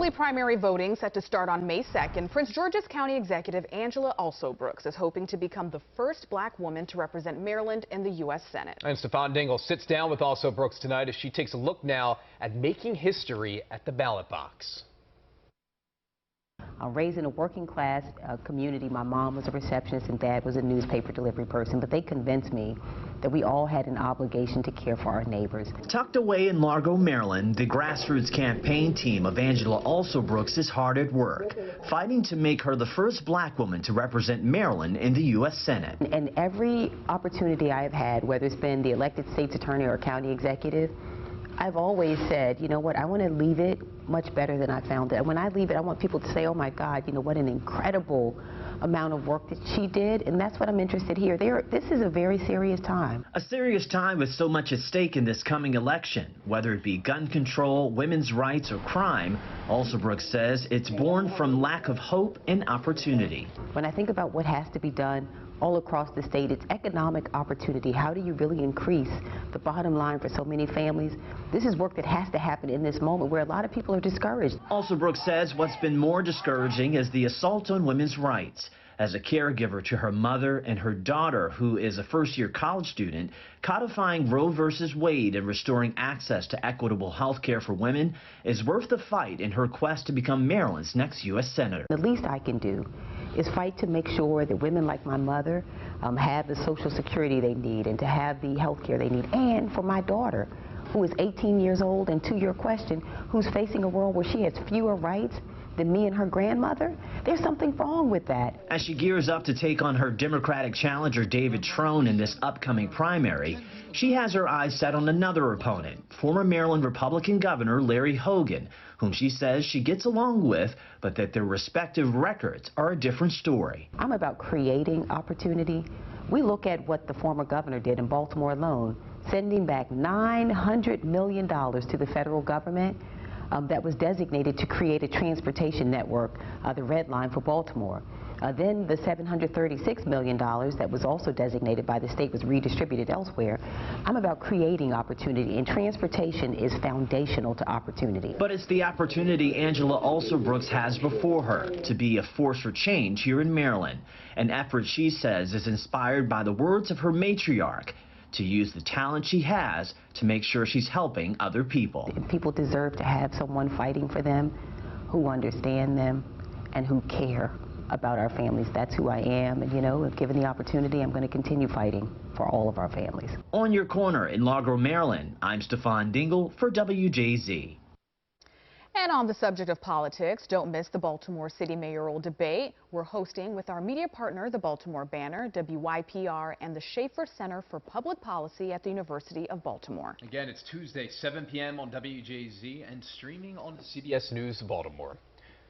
Early primary voting set to start on May 2nd. Prince George's County Executive Angela Alsobrooks is hoping to become the first black woman to represent Maryland in the U.S. Senate. And Stefan Dingle sits down with Alsobrooks tonight as she takes a look now at making history at the ballot box. Raised in a working class community, my mom was a receptionist and dad was a newspaper delivery person, but they convinced me that we all had an obligation to care for our neighbors. Tucked away in Largo, Maryland, the grassroots campaign team of Angela Alsobrooks is hard at work, fighting to make her the first black woman to represent Maryland in the U.S. Senate. And every opportunity I have had, whether it's been the elected state's attorney or county executive, I've always said, you know what, I want to leave it much better than I found it. And when I leave it, I want people to say, oh my God, you know, what an incredible amount of work that she did. And that's what I'm interested here. This is a very serious time. A serious time with so much at stake in this coming election. Whether it be gun control, women's rights, or crime, Alsobrooks says it's born from lack of hope and opportunity. When I think about what has to be done all across the state, it's economic opportunity. How do you really increase the bottom line for so many families? This is work that has to happen in this moment where a lot of people are discouraged. Alsobrooks says what's been more discouraging is the assault on women's rights. As a caregiver to her mother and her daughter, who is a first-year college student, codifying Roe v. Wade and restoring access to equitable health care for women is worth the fight in her quest to become Maryland's next U.S. Senator. The least I can do is fight to make sure that women like my mother have the Social Security they need and to have the health care they need. And for my daughter, who is 18 years old, and to your question, who's facing a world where she has fewer rights than me and her grandmother, there's something wrong with that. As she gears up to take on her Democratic challenger David Trone in this upcoming primary, she has her eyes set on another opponent, former Maryland Republican Governor Larry Hogan, whom she says she gets along with, but that their respective records are a different story. I'm about creating opportunity. We look at what the former governor did in Baltimore alone, sending back $900 million to the federal government that was designated to create a transportation network, the Red Line for Baltimore. Then the $736 million that was also designated by the state was redistributed elsewhere. I'm about creating opportunity, and transportation is foundational to opportunity. But it's the opportunity Angela Alsobrooks has before her to be a force for change here in Maryland, an effort she says is inspired by the words of her matriarch, to use the talent she has to make sure she's helping other people. People deserve to have someone fighting for them who understand them and who care about our families. That's who I am, and you know, if given the opportunity, I'm going to continue fighting for all of our families. On your corner in Largo, Maryland, I'm Stefan Dingle for WJZ. And on the subject of politics, don't miss the Baltimore City mayoral debate. We're hosting with our media partner, the Baltimore Banner, WYPR, and the Schaefer Center for Public Policy at the University of Baltimore. Again, it's Tuesday, 7 p.m. on WJZ and streaming on CBS News Baltimore.